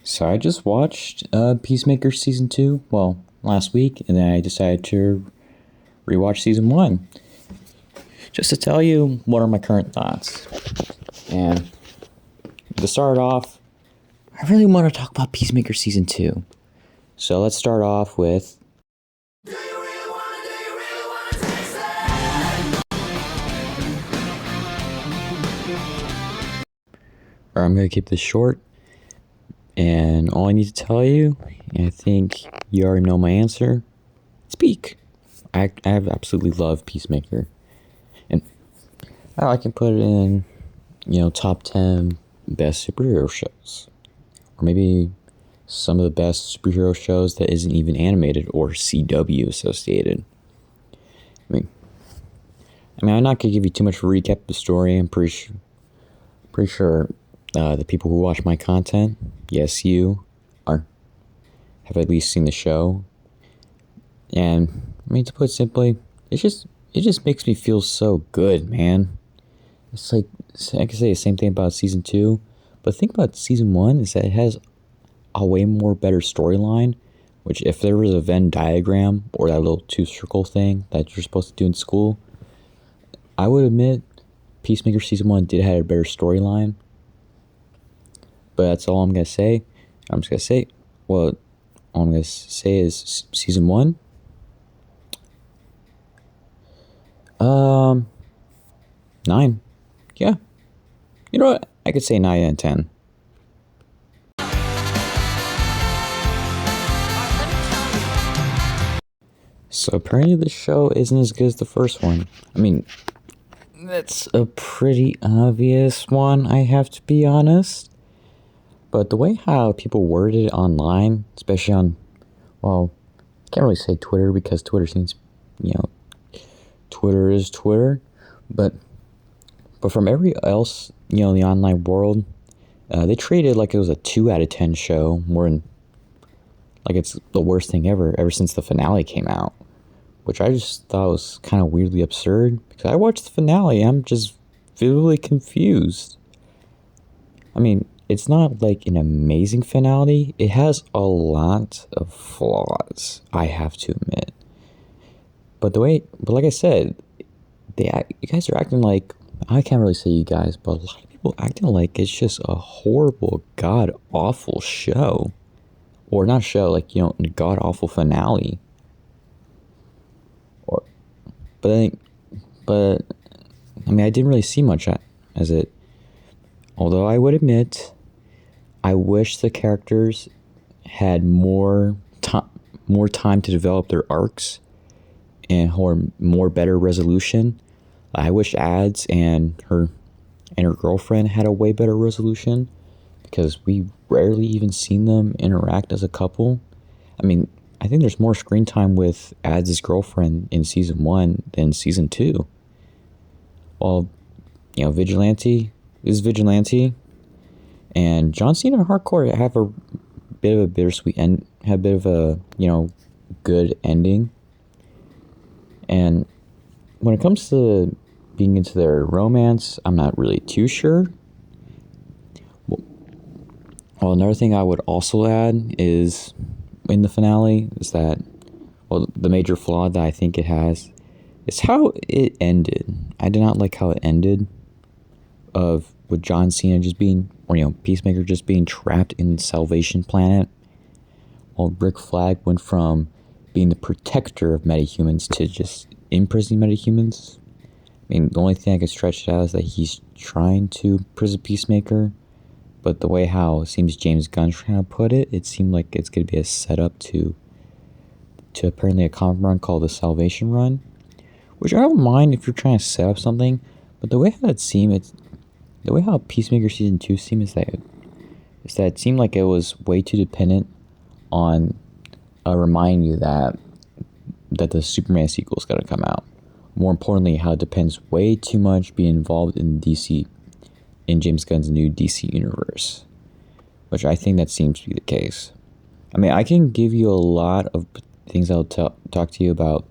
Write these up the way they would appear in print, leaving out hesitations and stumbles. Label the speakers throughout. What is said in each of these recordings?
Speaker 1: So I just watched Peacemaker season 2, well, last week, and then I decided to rewatch season 1 just to tell you what are my current thoughts. And to start off, I really want to talk about Peacemaker season 2. So let's start off with or I'm going to keep this short. And all I need to tell you, and I think you already know my answer, speak. I have absolutely loved Peacemaker. And I can put it in, top 10 best superhero shows. Or maybe some of the best superhero shows that isn't even animated or CW associated. I mean, I'm not going to give you too much of a recap of the story. I'm pretty sure the people who watch my content, yes, you, have at least seen the show. And, to put it simply, it just makes me feel so good, man. It's like, I can say the same thing about season 2, but the thing about season 1 is that it has a way more better storyline, which if there was a Venn diagram or that little 2-circle thing that you're supposed to do in school, I would admit Peacemaker season 1 did have a better storyline. But that's all I'm going to say. I'm just going to say, all I'm going to say is season 1. 9. Yeah. You know what? I could say 9 and 10. So apparently the show isn't as good as the first one. That's a pretty obvious one, I have to be honest. But the way how people word it online, especially on, I can't really say Twitter because Twitter seems, Twitter is Twitter. But from every else, in the online world, they treated it like it was a 2 out of 10 show, more than like it's the worst thing ever since the finale came out. Which I just thought was kind of weirdly absurd, because I watched the finale, I'm just vividly confused. It's not like an amazing finale. It has a lot of flaws, I have to admit. But like I said, you guys are acting like, I can't really say you guys, but a lot of people acting like it's just a horrible, god-awful show. Or not show, like, god-awful finale. But I didn't really see much as it. Although I would admit, I wish the characters had more time to develop their arcs and more better resolution. I wish Ads and her girlfriend had a way better resolution, because we rarely even seen them interact as a couple. I think there's more screen time with Ads' girlfriend in season 1 than season 2. Well, Vigilante is Vigilante, and John Cena and Hardcore have a bit of a bittersweet end, have a bit of a, good ending. And when it comes to being into their romance, I'm not really too sure. Well, another thing I would also add is, in the finale, is that, the major flaw that I think it has is how it ended. I did not like how it ended, with John Cena just being, Peacemaker just being trapped in Salvation Planet, while Rick Flag went from being the protector of metahumans to just imprisoning metahumans. The only thing I could stretch it out is that he's trying to imprison Peacemaker, but the way how it seems James Gunn's trying to put it, it seemed like it's going to be a setup to apparently a comic run called the Salvation Run, which I don't mind if you're trying to set up something, but the way how it seemed, the way how Peacemaker season 2 seemed is that it seemed like it was way too dependent on reminding you that the Superman sequel is going to come out. More importantly, how it depends way too much being involved in James Gunn's new DC universe, which I think that seems to be the case. I can give you a lot of things I'll talk to you about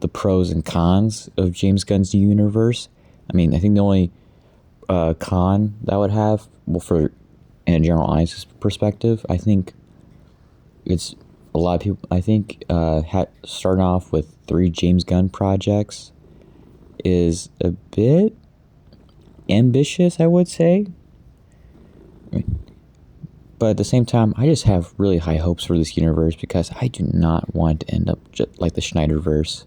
Speaker 1: the pros and cons of James Gunn's new universe. I think the only con that I would have, for in a general audience perspective, I think it's a lot of people. I think starting off with 3 James Gunn projects is a bit ambitious, I would say. But at the same time, I just have really high hopes for this universe because I do not want to end up just like the Snyderverse,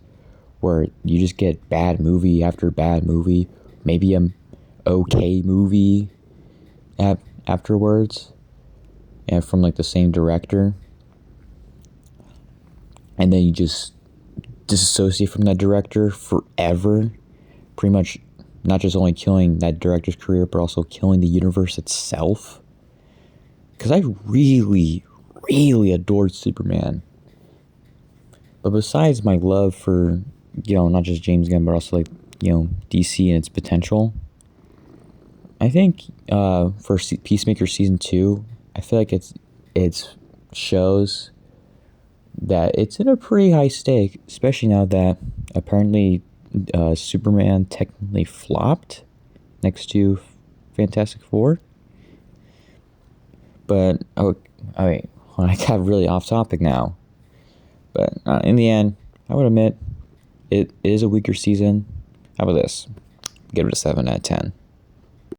Speaker 1: where you just get bad movie after bad movie, maybe a okay movie afterwards, and from like the same director, and then you just disassociate from that director forever, pretty much not just only killing that director's career, but also killing the universe itself. Because I really, really adored Superman. But besides my love for, not just James Gunn, but also like, DC and its potential, I think for Peacemaker Season 2, I feel like it's shows that it's in a pretty high stake, especially now that apparently Superman technically flopped next to Fantastic Four. But, I got really off topic now. But in the end, I would admit, it is a weaker season. How about this? Give it a 7 out of 10.